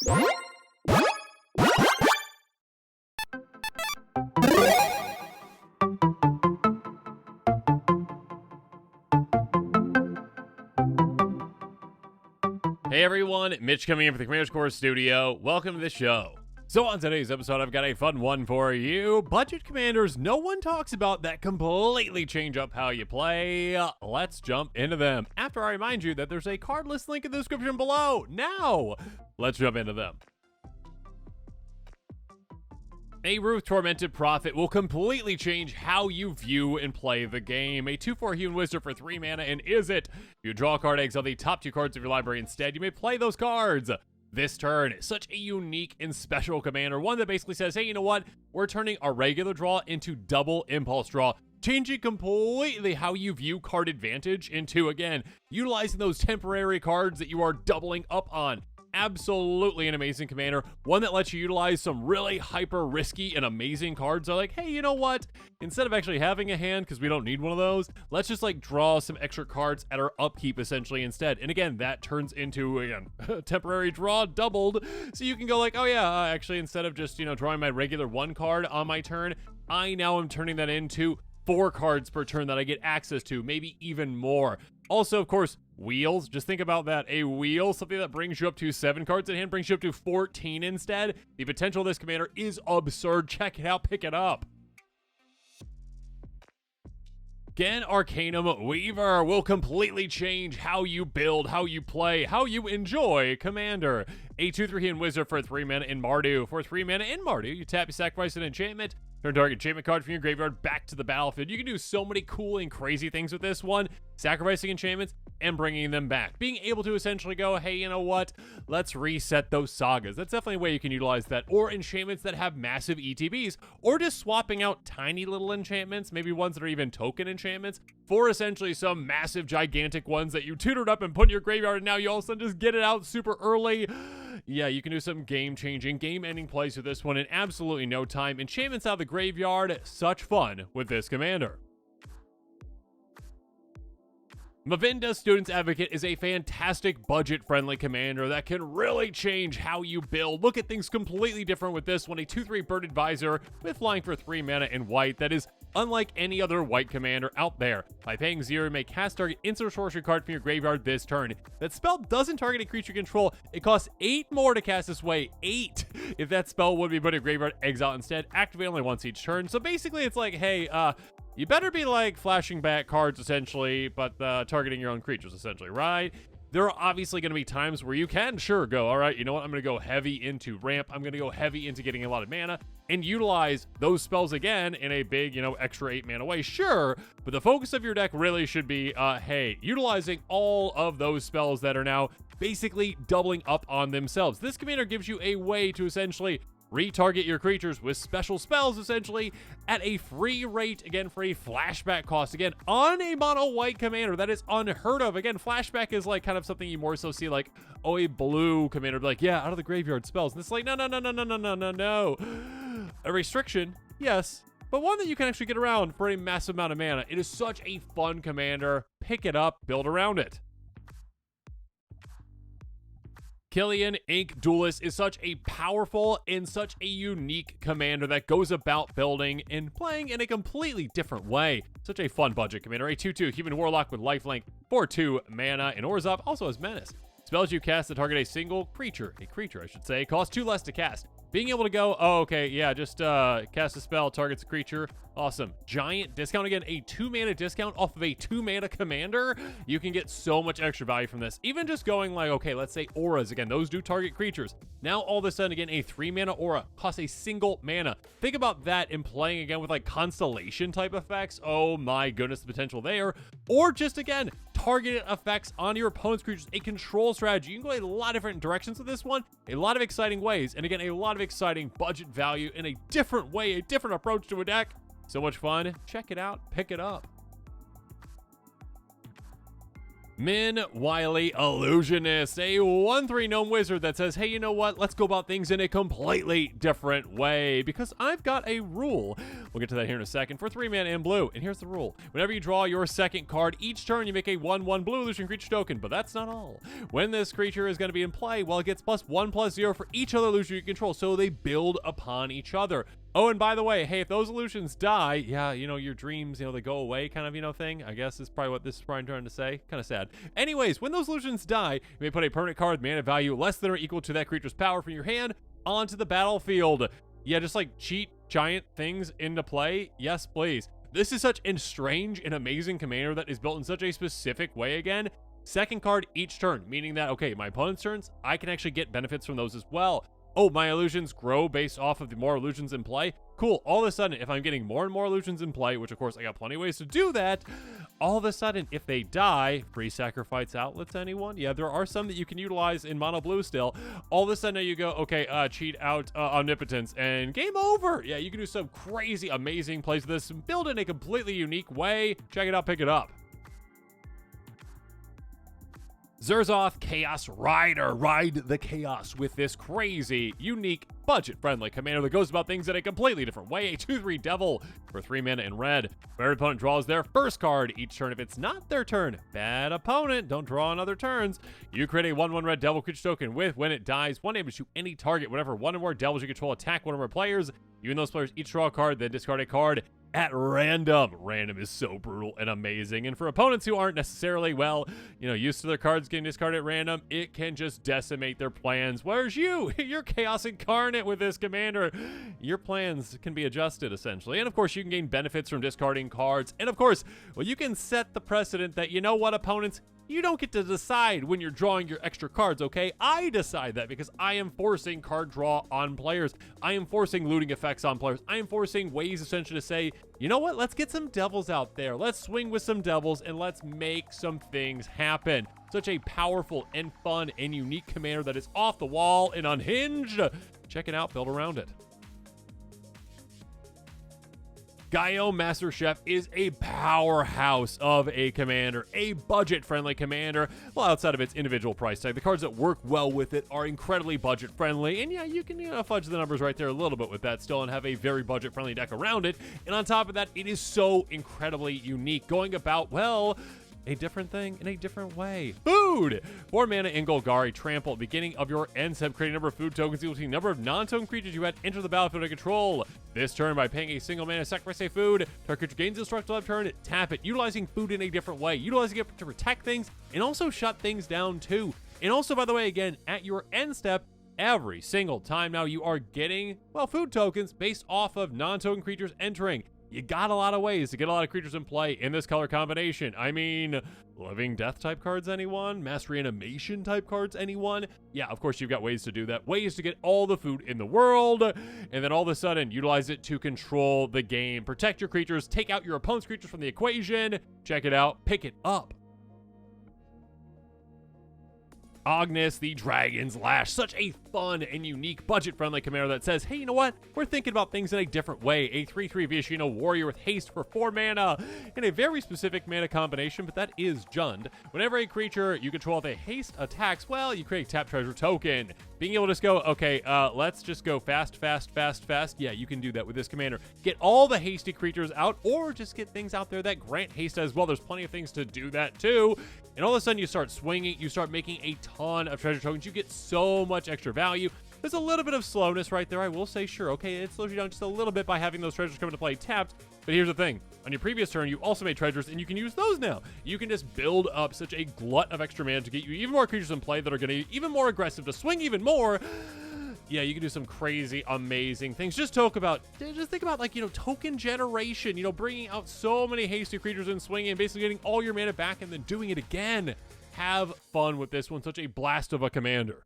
Hey everyone, Mitch coming in for the Commander's Core Studio. Welcome to the show. So on today's episode, I've got a fun one for you. Budget commanders no one talks about that completely change up how you play. Let's jump into them. After I remind you that there's a card list link in the description below. Now, let's jump into them. Eruth Tormented Prophet will completely change how you view and play the game. A 2/4 Human Wizard for 3 mana, and is it? You draw a card, exile the top 2 cards of your library instead. You may play those cards this turn. Such a unique and special commander. One that basically says, hey, you know what? We're turning our regular draw into double impulse draw. Changing completely how you view card advantage into, again, utilizing those temporary cards that you are doubling up on. Absolutely an amazing commander, one that lets you utilize some really hyper risky and amazing cards. Are like, hey, you know what, instead of actually having a hand, because we don't need one of those, let's just like draw some extra cards at our upkeep essentially instead. And again, that turns into, again, temporary draw doubled, so you can go like, oh yeah, actually instead of just, you know, drawing my regular 1 card on my turn, I now am turning that into 4 cards per turn that I get access to, maybe even more. Also, of course, wheels. Just think about that. A wheel, something that brings you up to 7 cards in hand, brings you up to 14 instead. The potential of this commander is absurd. Check it out. Pick it up. Ghen Arcanum Weaver will completely change how you build, how you play, how you enjoy Commander. A 2/3 Human Wizard for 3 mana in Mardu. For 3 mana in Mardu, you tap, you sacrifice an enchantment, turn target enchantment card from your graveyard back to the battlefield. You can do so many cool and crazy things with this one, sacrificing enchantments and bringing them back. Being able to essentially go, hey, you know what? Let's reset those sagas. That's definitely a way you can utilize that. Or enchantments that have massive ETBs, or just swapping out tiny little enchantments, maybe ones that are even token enchantments, for essentially some massive, gigantic ones that you tutored up and put in your graveyard, and now you all of a sudden just get it out super early. Yeah, you can do some game-changing, game-ending plays with this one in absolutely no time. Enchantments out of the graveyard, such fun with this commander. Mavinda Student's Advocate is a fantastic budget-friendly commander that can really change how you build. Look at things completely different with this one. A 2/3 Bird Advisor with flying for 3 mana in white that is unlike any other white commander out there. By paying 0, you may cast target instant sorcery card from your graveyard this turn. That spell doesn't target a creature you control. It costs 8 more to cast this way. 8! If that spell would be put in your graveyard, exile instead. Activate only once each turn. So basically it's like, hey, you better be like flashing back cards essentially, but targeting your own creatures essentially, right? There are obviously going to be times where you can sure go, all right, you know what, I'm going to go heavy into ramp. I'm going to go heavy into getting a lot of mana and utilize those spells again in a big, you know, extra 8 mana way. Sure, but the focus of your deck really should be, hey, utilizing all of those spells that are now basically doubling up on themselves. This commander gives you a way to essentially retarget your creatures with special spells, essentially, at a free rate, again, for a flashback cost, again, on a mono white commander. That is unheard of. Again, flashback is like kind of something you more so see like, oh, a blue commander, like, yeah, out of the graveyard spells. And it's like, no. A restriction, yes, but one that you can actually get around for a massive amount of mana. It is such a fun commander. Pick it up, build around it. Killian Inc. Duelist is such a powerful and such a unique commander that goes about building and playing in a completely different way. Such a fun budget commander. A 2/2 Human Warlock with lifelink for 2 mana, and Zurzoth also has Menace. Spells you cast that target a single creature, I should say, cost 2 less to cast. Being able to go, oh, okay, yeah, just cast a spell, targets a creature. Awesome. Giant discount. Again, a 2 mana discount off of a 2 mana commander. You can get so much extra value from this. Even just going like, okay, let's say auras. Again, those do target creatures. Now, all of a sudden, again, a 3 mana aura costs a single mana. Think about that in playing again with like constellation type effects. Oh my goodness, the potential there. Or just, again, targeted effects on your opponent's creatures. A control strategy. You can go a lot of different directions with this one. A lot of exciting ways. And again, a lot of exciting budget value in a different way, a different approach to a deck. So much fun. Check it out. Pick it up. Minn, Wily, Illusionist, a 1/3 gnome wizard that says, hey, you know what? Let's go about things in a completely different way because I've got a rule. We'll get to that here in a second. For 3 mana in blue, and here's the rule. Whenever you draw your second card, each turn you make a 1/1 blue illusion creature token, but that's not all. When this creature is going to be in play, well, it gets +1/+0 for each other illusion you control, so they build upon each other. Oh, and by the way, hey, if those illusions die, yeah, your dreams, they go away kind of, thing. I guess is probably what this is probably trying to say. Kind of sad. Anyways, when those illusions die, you may put a permanent card with mana value less than or equal to that creature's power from your hand onto the battlefield. Yeah, just like cheat giant things into play. Yes, please. This is such a strange and amazing commander that is built in such a specific way again. Second card each turn, meaning that, okay, my opponent's turns, I can actually get benefits from those as well. Oh, my illusions grow based off of the more illusions in play. Cool. All of a sudden, if I'm getting more and more illusions in play, which of course I got plenty of ways to do that, all of a sudden, if they die, free sacrifice outlets, anyone? Yeah, there are some that you can utilize in mono blue still. All of a sudden, you go, okay, cheat out omnipotence and game over. Yeah, you can do some crazy, amazing plays with this, build in a completely unique way. Check it out, pick it up. Zurzoth, Chaos Rider. Ride the chaos with this crazy, unique, budget-friendly commander that goes about things in a completely different way. A 2/3 devil for 3 mana in red. Whenever opponent draws their first card each turn, if it's not their turn, bad opponent, don't draw on other turns. You create a 1/1 red devil creature token with, when it dies, 1 damage to any target. Whenever 1 or more devils you control attack 1 or more players, you and those players each draw a card, then discard a card at random. Random is so brutal and amazing. And for opponents who aren't necessarily, well, used to their cards getting discarded at random, it can just decimate their plans. Whereas you're Chaos Incarnate with this commander. Your plans can be adjusted, essentially. And of course, you can gain benefits from discarding cards. And of course, well, you can set the precedent that, you know what, opponents? You don't get to decide when you're drawing your extra cards, okay? I decide that because I am forcing card draw on players. I am forcing looting effects on players. I am forcing ways essentially to say, you know what? Let's get some devils out there. Let's swing with some devils and let's make some things happen. Such a powerful and fun and unique commander that is off the wall and unhinged. Check it out, build around it. Gyome Master Chef is a powerhouse of a commander, a budget-friendly commander. Well, outside of its individual price tag, the cards that work well with it are incredibly budget-friendly. And yeah, you can fudge the numbers right there a little bit with that still and have a very budget-friendly deck around it. And on top of that, it is so incredibly unique, going about, well, a different thing in a different way. Food! 4 mana in Golgari, trample. Beginning of your end step, create a number of food tokens equal to the number of non-token creatures you had enter the battlefield under control. This turn, by paying a single mana, sacrifice a food. Target creature gains instructional left turn, tap it. Utilizing food in a different way. Utilizing it to protect things and also shut things down too. And also, by the way, again, at your end step, every single time now you are getting, well, food tokens based off of non-token creatures entering. You got a lot of ways to get a lot of creatures in play in this color combination. I mean, Living Death type cards, anyone? Mass Reanimation type cards, anyone? Yeah, of course you've got ways to do that. Ways to get all the food in the world, and then all of a sudden utilize it to control the game. Protect your creatures, take out your opponent's creatures from the equation. Check it out, pick it up. Ognis, the Dragon's Lash. Such a fun and unique budget-friendly commander that says, hey, you know what? We're thinking about things in a different way. A 3/3 Viashino warrior with haste for 4 mana in a very specific mana combination, but that is Jund. Whenever a creature you control with a haste attacks, well, you create a tap treasure token. Being able to just go, okay, let's just go fast, fast, fast, fast. Yeah, you can do that with this commander. Get all the hasty creatures out, or just get things out there that grant haste as well. There's plenty of things to do that too. And all of a sudden you start swinging, you start making a ton of treasure tokens. You get so much extra value. There's a little bit of slowness right there, I will say, sure, okay, it slows you down just a little bit by having those treasures come into play tapped. But here's the thing. On your previous turn, you also made treasures, and you can use those now. You can just build up such a glut of extra mana to get you even more creatures in play that are going to be even more aggressive, to swing even more. Yeah, you can do some crazy, amazing things. Just think about like, token generation, bringing out so many hasty creatures and swinging and basically getting all your mana back and then doing it again. Have fun with this one. Such a blast of a commander.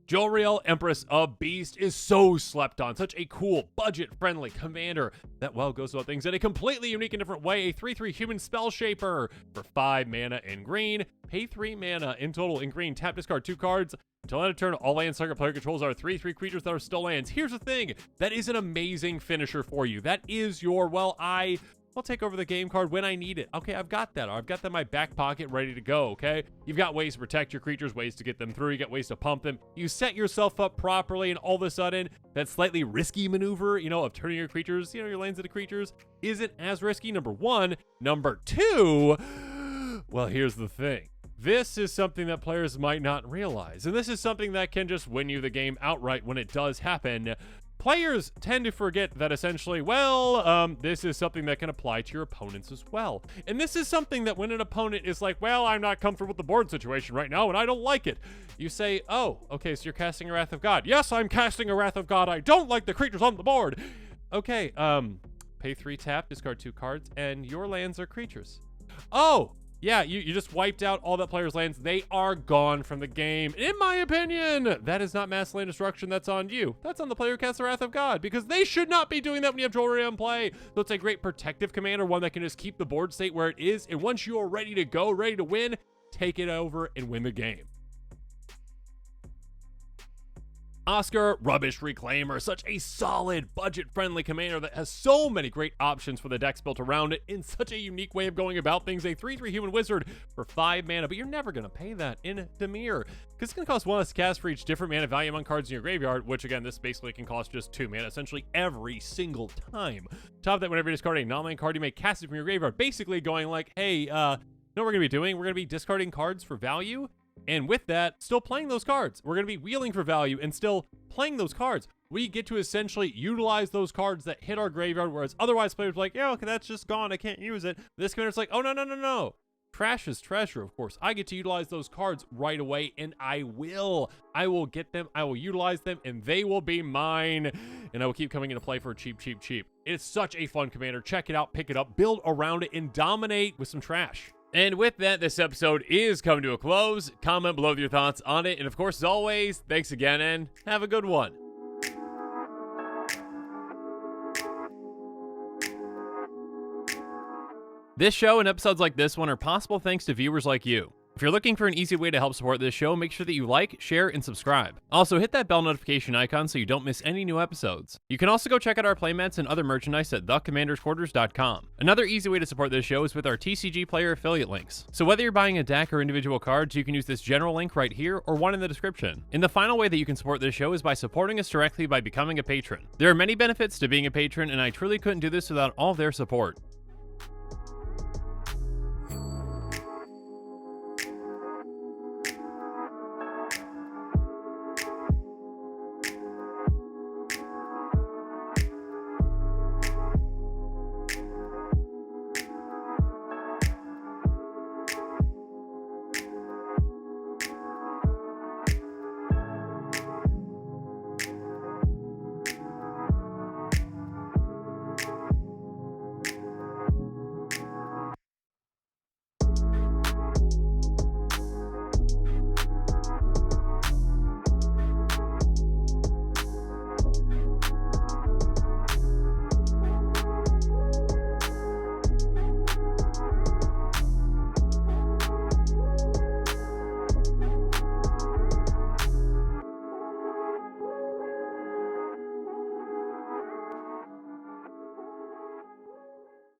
Jolrael, Empress, a beast, is so slept on. Such a cool, budget-friendly commander that, well, goes about things in a completely unique and different way. A 3/3 human spell shaper for 5 mana in green. Pay 3 mana in total in green. Tap, discard 2 cards. Until end of turn, all lands target player controls are 3/3 creatures that are still lands. Here's the thing. That is an amazing finisher for you. That is your, well, I I'll take over the game card when I need it. Okay, I've got that. I've got that in my back pocket ready to go, okay? You've got ways to protect your creatures, ways to get them through. You got ways to pump them. You set yourself up properly, and all of a sudden, that slightly risky maneuver, of turning your creatures, your lands into creatures, isn't as risky, number one. Number two, well, here's the thing. This is something that players might not realize, and this is something that can just win you the game outright when it does happen. Players tend to forget that essentially, this is something that can apply to your opponents as well. And this is something that when an opponent is like, well, I'm not comfortable with the board situation right now and I don't like it, you say, oh, okay, so you're casting a Wrath of God. Yes, I'm casting a Wrath of God. I don't like the creatures on the board. Okay, pay 3 tap, discard 2 cards, and your lands are creatures. Oh, yeah, you just wiped out all that player's lands. They are gone from the game. In my opinion, that is not mass land destruction. That's on you. That's on the player who casts the Wrath of God, because they should not be doing that when you have Jolrael in play. So it's a great protective commander, one that can just keep the board state where it is. And once you are ready to go, ready to win, take it over and win the game. Oskar, Rubbish Reclaimer, such a solid, budget-friendly commander that has so many great options for the decks built around it in such a unique way of going about things. A 3/3 human wizard for 5 mana, but you're never going to pay that in Dimir, because it's going to cost 1 less to cast for each different mana value among cards in your graveyard, which again, this basically can cost just 2 mana, essentially every single time. Top of that, whenever you discard a non-land card, you may cast it from your graveyard, basically going like, hey, you know what we're going to be doing? We're going to be discarding cards for value, and with that, still playing those cards. We're going to be wheeling for value and still playing those cards. We get to essentially utilize those cards that hit our graveyard, whereas otherwise players are like, yeah, okay, that's just gone. I can't use it. This commander's like, oh, no. Trash is treasure, of course. I get to utilize those cards right away, and I will. I will get them, I will utilize them, and they will be mine. And I will keep coming into play for cheap. It's such a fun commander. Check it out, pick it up, build around it, and dominate with some trash. And with that, this episode is coming to a close. Comment below with your thoughts on it. And of course, as always, thanks again and have a good one. This show and episodes like this one are possible thanks to viewers like you. If you're looking for an easy way to help support this show, make sure that you like, share, and subscribe. Also, hit that bell notification icon so you don't miss any new episodes. You can also go check out our playmats and other merchandise at thecommandersquarters.com. Another easy way to support this show is with our TCG player affiliate links. So whether you're buying a deck or individual cards, you can use this general link right here or one in the description. And the final way that you can support this show is by supporting us directly by becoming a patron. There are many benefits to being a patron, and I truly couldn't do this without all of their support.